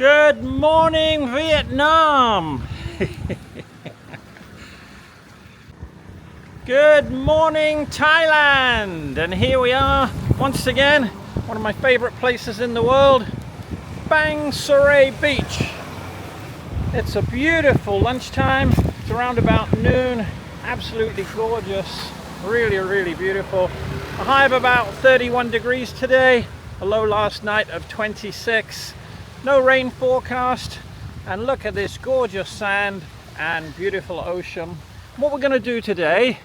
Good morning, Vietnam! Good morning, Thailand! And here we are, once again, one of my favorite places in the world, Bangsaray Beach. It's a beautiful lunchtime. It's around about noon. Absolutely gorgeous. Really beautiful. A high of about 31 degrees today. A low last night of 26. No rain forecast, and look at this gorgeous sand and beautiful ocean. What we're going to do today,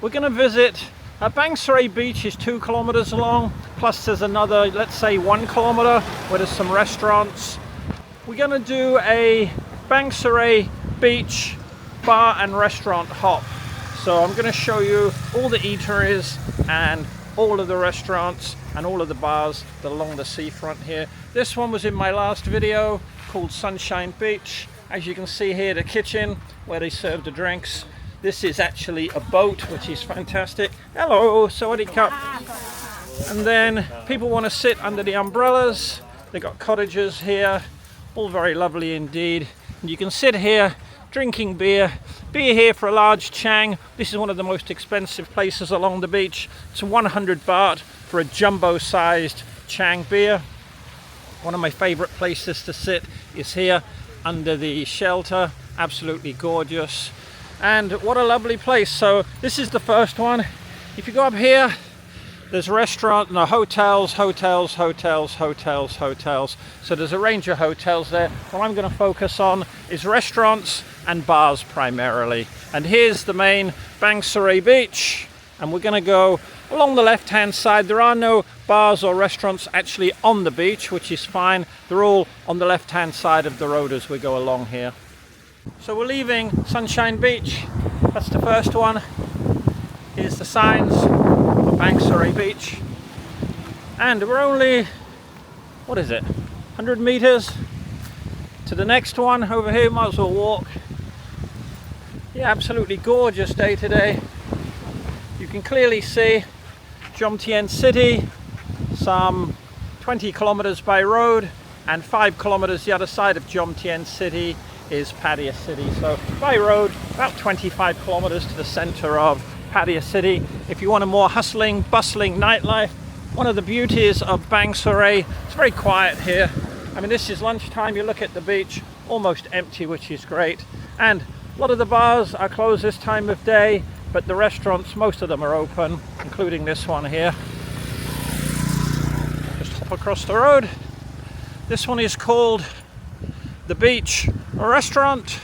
we're going to visit Bangsaray Beach. Is 2 kilometers long, plus there's another, let's say 1 kilometer, where there's some restaurants. We're going to do a Bangsaray Beach bar and restaurant hop. So I'm going to show you all the eateries and all of the restaurants and all of the bars that are along the seafront here. This one was in my last video called Sunshine Beach. As you can see here, the kitchen where they serve the drinks. This is actually a boat, which is fantastic. Hello, sawadee cup. And then people want to sit under the umbrellas. They've got cottages here, all very lovely indeed. And you can sit here drinking beer here for a large chang. This is one of the most expensive places along the beach. It's 100 baht for a jumbo sized chang beer. One of my favorite places to sit is here under the shelter. Absolutely gorgeous, and what a lovely place. So this is the first one. If you go up here, there's restaurant, no, hotels. So there's a range of hotels there. What I'm going to focus on is restaurants and bars primarily. And here's the main Bangsaray Beach, and we're going to go along the left hand side. There are no bars or restaurants actually on the beach, which is fine. They're all on the left hand side of the road as we go along here. So we're leaving Sunshine Beach. That's the first one. Here's the signs for Bangsaray Beach, and we're only, what is it, 100 meters to the next one over here. Might as well walk. Yeah, absolutely gorgeous day today. You can clearly see Jom Tien City, some 20 kilometers by road, and 5 kilometers the other side of Jom Tien City is Pattaya City. So by road, about 25 kilometers to the center of Pattaya City. If you want a more hustling, bustling nightlife, one of the beauties of Bangsaray, it's very quiet here. I mean, this is lunchtime. You look at the beach, almost empty, which is great. And a lot of the bars are closed this time of day, but the restaurants, most of them are open, including this one here. Just hop across the road. This one is called the Beach Restaurant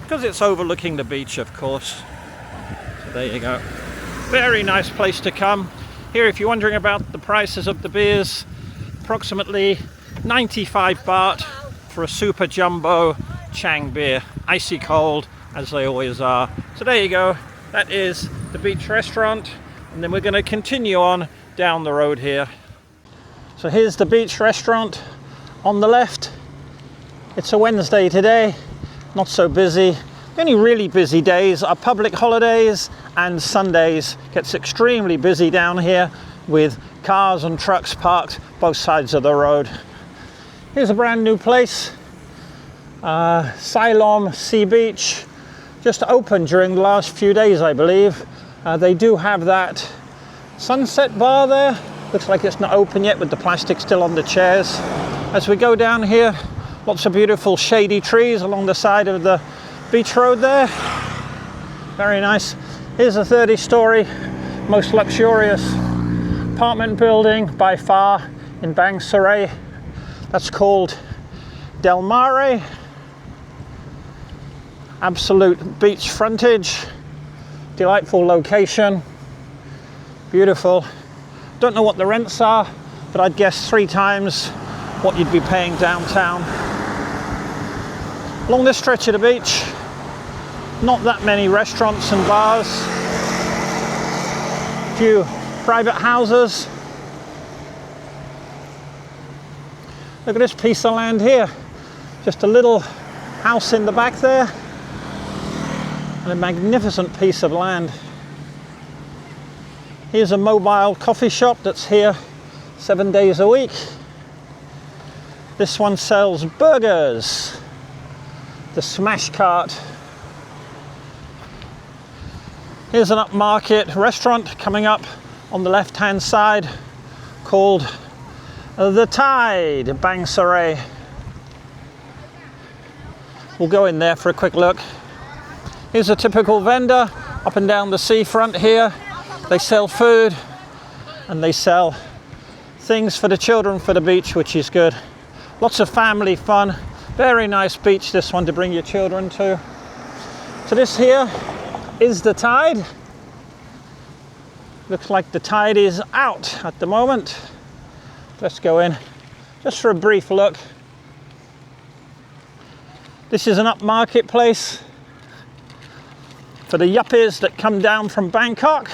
because it's overlooking the beach, of course. So there you go. Very nice place to come. Here, if you're wondering about the prices of the beers, approximately 95 baht for a super jumbo chang beer. Icy cold, as they always are. So there you go. That is the Beach Restaurant. And then we're going to continue on down the road here. So here's the Beach Restaurant on the left. It's a Wednesday today, not so busy. The only really busy days are public holidays and Sundays. Gets extremely busy down here with cars and trucks parked both sides of the road. Here's a brand new place, Siloam Sea Beach. Just opened during the last few days, I believe. They do have that sunset bar there. Looks like it's not open yet with the plastic still on the chairs. As we go down here, lots of beautiful shady trees along the side of the beach road there. Very nice. Here's a 30-story, most luxurious apartment building by far in Bangsaray. That's called Del Mare. Absolute beach frontage. Delightful location. Beautiful. Don't know what the rents are, but I'd guess 3 times what you'd be paying downtown. Along this stretch of the beach, not that many restaurants and bars. A few private houses. Look at this piece of land here. Just a little house in the back there. And a magnificent piece of land. Here's a mobile coffee shop that's here 7 days a week. This one sells burgers. The Smash Cart. Here's an upmarket restaurant coming up on the left-hand side called The Tide, Bangsaray. We'll go in there for a quick look. Here's a typical vendor up and down the seafront here. They sell food and they sell things for the children for the beach, which is good. Lots of family fun. Very nice beach, this one, to bring your children to. So this here is the tide. Looks like the tide is out at the moment. Let's go in just for a brief look. This is an upmarket place for the yuppies that come down from Bangkok.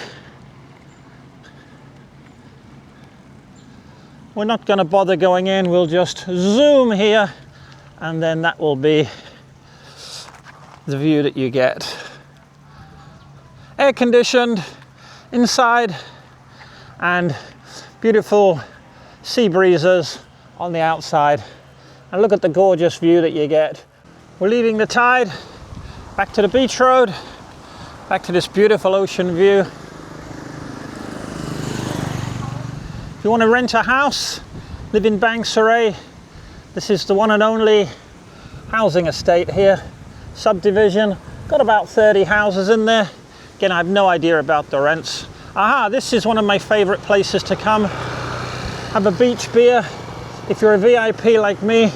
We're not going to bother going in, we'll just zoom here and then that will be the view that you get. Air conditioned inside and beautiful sea breezes on the outside. And look at the gorgeous view that you get. We're leaving the tide, back to the beach road, back to this beautiful ocean view. If you want to rent a house, live in Bangsaray, this is the one and only housing estate here. Subdivision, got about 30 houses in there. Again, I have no idea about the rents. Aha, this is one of my favorite places to come. Have a beach beer. If you're a VIP like me,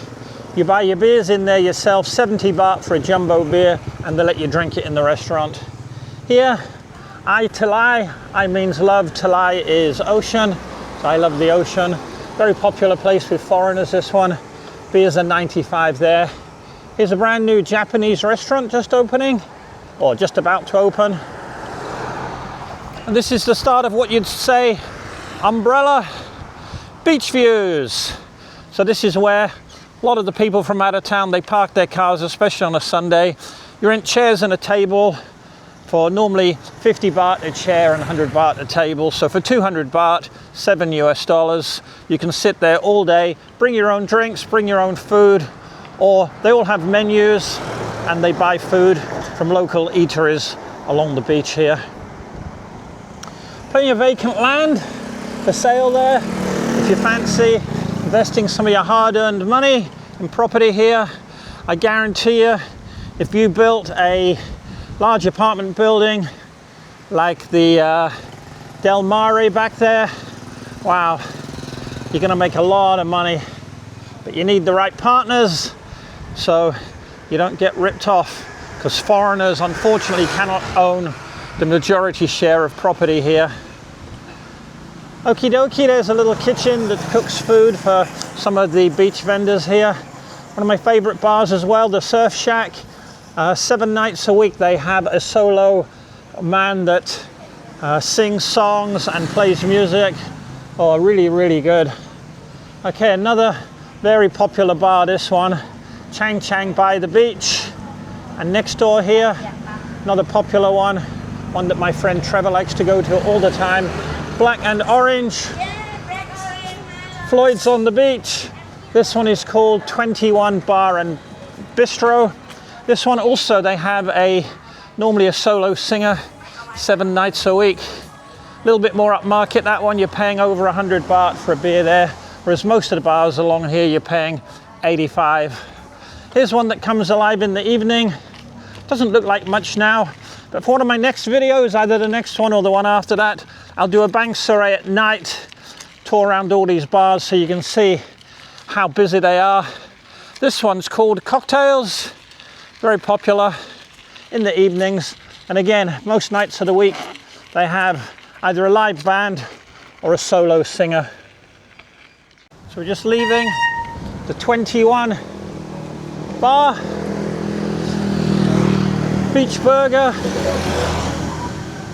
you buy your beers in there yourself, 70 baht for a jumbo beer, and they let you drink it in the restaurant. Here, I Talai, I means love, Talai is ocean, so I love the ocean. Very popular place with foreigners, this one. Beers are 95 there. Here's a brand new Japanese restaurant just opening, or just about to open. And this is the start of what you'd say, umbrella beach views. So this is where a lot of the people from out of town, they park their cars, especially on a Sunday. You rent chairs and a table for normally 50 baht a chair and 100 baht a table. So for 200 baht, $7 US, you can sit there all day, bring your own drinks, bring your own food, or they all have menus and they buy food from local eateries along the beach here. Plenty of vacant land for sale there. If you fancy investing some of your hard-earned money in property here, I guarantee you, if you built a large apartment building like the Del Mare back there, wow, you're going to make a lot of money. But you need the right partners so you don't get ripped off, because foreigners unfortunately cannot own the majority share of property here. Okie dokie, there's a little kitchen that cooks food for some of the beach vendors here. One of my favorite bars as well, the Surf Shack. 7 nights a week they have a solo man that sings songs and plays music. Oh, really, really good. Okay, another very popular bar, this one, Chang Chang by the beach. And next door here, another popular one that my friend Trevor likes to go to all the time, Black and Orange. Floyd's on the beach. This one is called 21 Bar and Bistro. This one also, they have normally a solo singer, 7 nights a week. A little bit more upmarket, that one you're paying over 100 baht for a beer there, whereas most of the bars along here you're paying 85. Here's one that comes alive in the evening. Doesn't look like much now, but for one of my next videos, either the next one or the one after that, I'll do a Bangsaray at night, tour around all these bars so you can see how busy they are. This one's called Cocktails, very popular in the evenings. And again, most nights of the week, they have either a live band or a solo singer. So we're just leaving the 21 Bar, Beach Burger,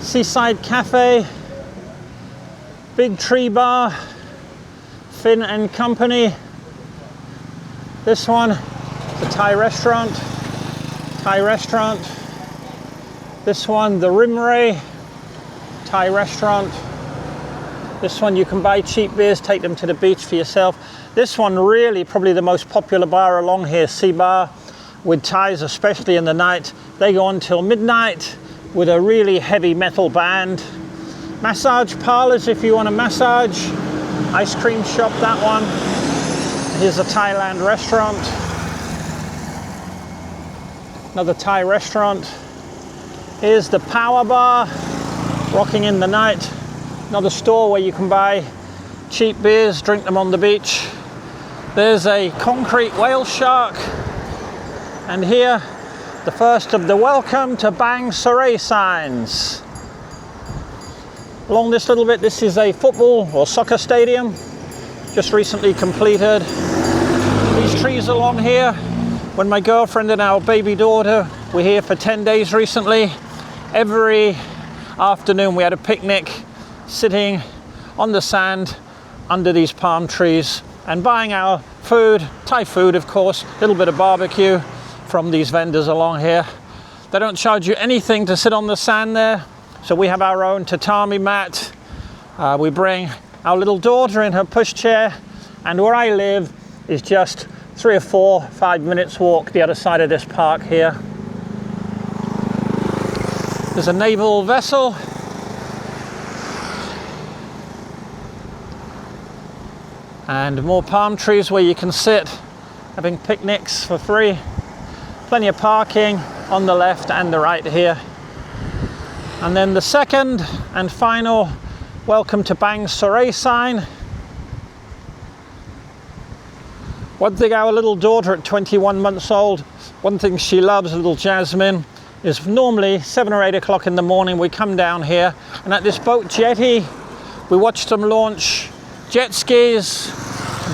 Seaside Cafe, Big Tree Bar, Finn and Company. This one, the Thai restaurant. This one, the Rimray Thai restaurant. This one you can buy cheap beers, take them to the beach for yourself. This one really probably the most popular bar along here, Seaboard, with Thais, especially in the night. They go on till midnight with a really heavy metal band. Massage parlors if you want a massage. Ice cream shop, that one. Here's a Thailand restaurant. Another Thai restaurant. Here's the power bar, rocking in the night. Another store where you can buy cheap beers, drink them on the beach. There's a concrete whale shark. And here, the first of the welcome to Bangsaray signs. Along this little bit, this is a football or soccer stadium, just recently completed. These trees along here, when my girlfriend and our baby daughter were here for 10 days recently, every afternoon we had a picnic sitting on the sand under these palm trees and buying our food, Thai food of course, a little bit of barbecue from these vendors along here. They don't charge you anything to sit on the sand there. So we have our own tatami mat. We bring our little daughter in her pushchair, and where I live is just 3 or 4, 5 minutes walk the other side of this park here. There's a naval vessel. And more palm trees where you can sit having picnics for free. Plenty of parking on the left and the right here. And then the second and final welcome to Bangsaray sign. One thing our little daughter at 21 months old, one thing she loves, little Jasmine, is normally 7 or 8 o'clock in the morning we come down here, and at this boat jetty we watch them launch jet skis,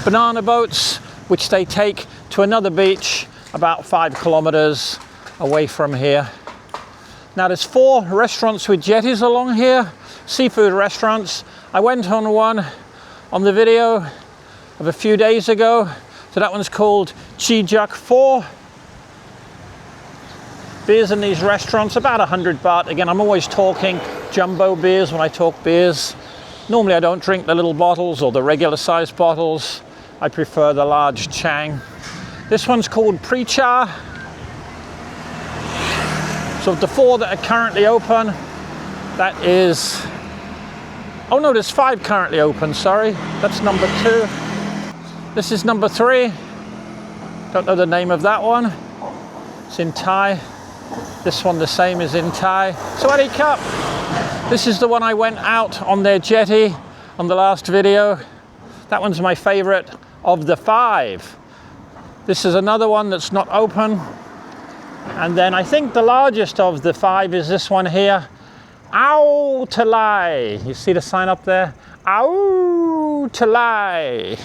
banana boats, which they take to another beach about 5 kilometers away from here. Now there's 4 restaurants with jetties along here, seafood restaurants. I went on one on the video of a few days ago. So that one's called Chijuk 4. Beers in these restaurants, about 100 baht. Again, I'm always talking jumbo beers when I talk beers. Normally I don't drink the little bottles or the regular sized bottles. I prefer the large Chang. This one's called Precha. So of the 4 that are currently open, that is, oh no, there's 5 currently open, sorry. That's number 2. This is number 3. Don't know the name of that one. It's in Thai. This one the same is in Thai. Sawadee Cup. This is the one I went out on their jetty on the last video. That one's my favorite of the 5. This is another one that's not open. And then I think the largest of the 5 is this one here. Ao Talai. You see the sign up there? Ao Talai.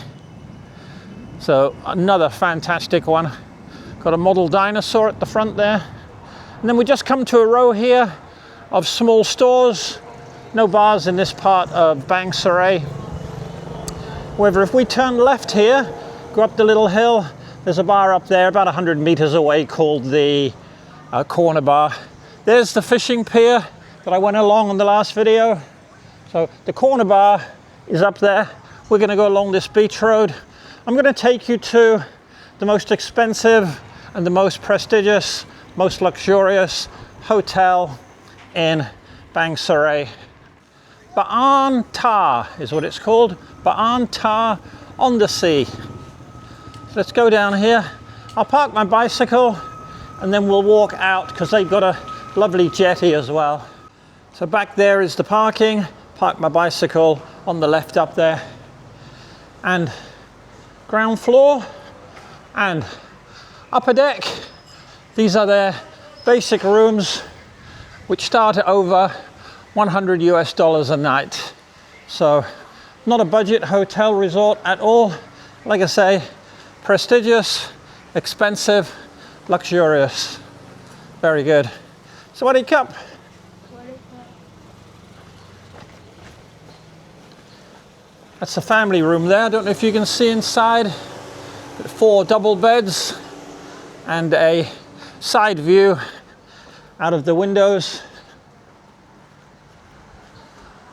So another fantastic one. Got a model dinosaur at the front there. And then we just come to a row here of small stores. No bars in this part of Bangsaray. However, if we turn left here, go up the little hill, there's a bar up there about 100 meters away called the Corner Bar. There's the fishing pier that I went along on the last video. So the Corner Bar is up there. We're going to go along this beach road. I'm going to take you to the most expensive and the most prestigious, most luxurious hotel in Bangsaray. Baan Ta is what it's called. Baan Ta on the sea. So let's go down here. I'll park my bicycle and then we'll walk out because they've got a lovely jetty as well. So back there is the parking. Park my bicycle on the left up there. And ground floor and upper deck. These are their basic rooms, which start at over $100 US a night. So not a budget hotel resort at all. Like I say, prestigious, expensive, luxurious. Very good. Sawadee Cup. That's the family room there. I don't know if you can see inside. 4 double beds and a side view out of the windows.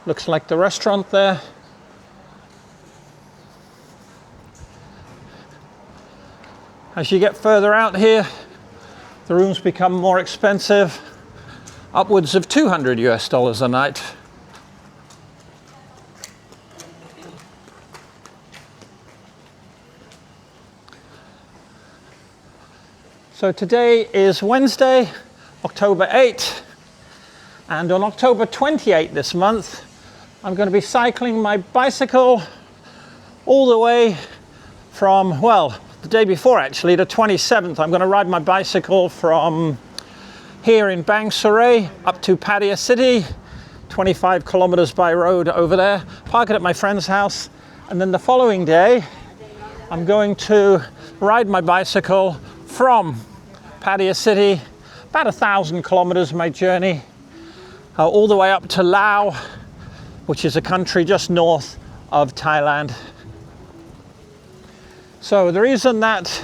Looks like the restaurant there. As you get further out here, the rooms become more expensive, upwards of $200 a night. So today is Wednesday, October 8th, and on October 28th this month, I'm going to be cycling my bicycle all the way from, well, the day before actually, the 27th. I'm going to ride my bicycle from here in Bangsaray up to Pattaya city, 25 kilometers by road over there, park it at my friend's house, and then the following day, I'm going to ride my bicycle from Pattaya city, about 1,000 kilometers my journey, all the way up to Laos, which is a country just north of Thailand. So the reason that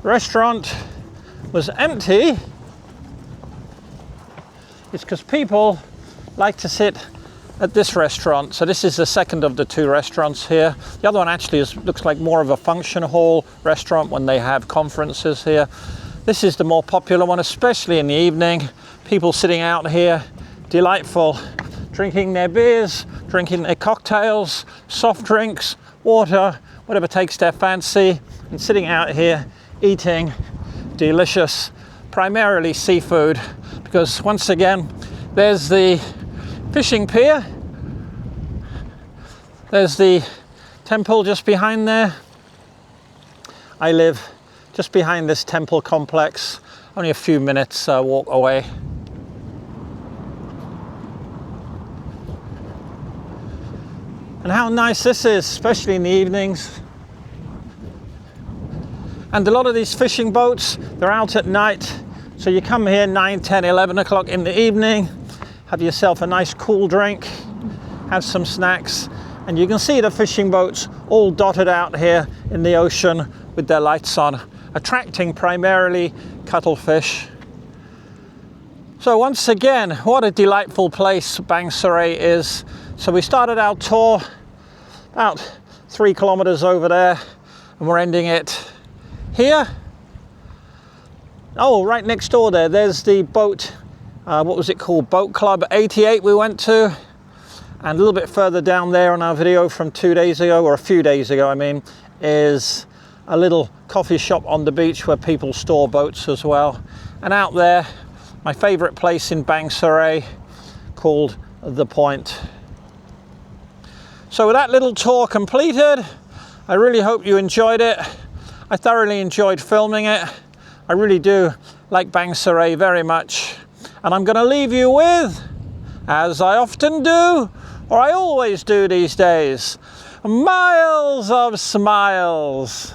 restaurant was empty is because people like to sit at this restaurant. So this is the second of the two restaurants here. The other one actually looks like more of a function hall restaurant when they have conferences here. This is the more popular one, especially in the evening. People sitting out here, delightful, drinking their beers, drinking their cocktails, soft drinks, water, whatever takes their fancy, and sitting out here eating delicious, primarily seafood, because once again, there's the fishing pier. There's the temple just behind there. I live just behind this temple complex, only a few minutes walk away. And how nice this is, especially in the evenings. And a lot of these fishing boats, they're out at night. So you come here 9, 10, 11 o'clock in the evening, have yourself a nice cool drink, have some snacks, and you can see the fishing boats all dotted out here in the ocean with their lights on, attracting primarily cuttlefish. So once again, what a delightful place Bangsaray is. So we started our tour about 3 kilometers over there, and we're ending it here. Oh, right next door there's the boat, what was it called? Boat Club 88 we went to. And a little bit further down there on our video from 2 days ago, or a few days ago I mean, is a little coffee shop on the beach where people store boats as well. And out there, my favorite place in Bangsaray called The Point. So with that little tour completed, I really hope you enjoyed it. I thoroughly enjoyed filming it. I really do like Bangsaray very much. And I'm going to leave you with, as I often do, or I always do these days, miles of smiles.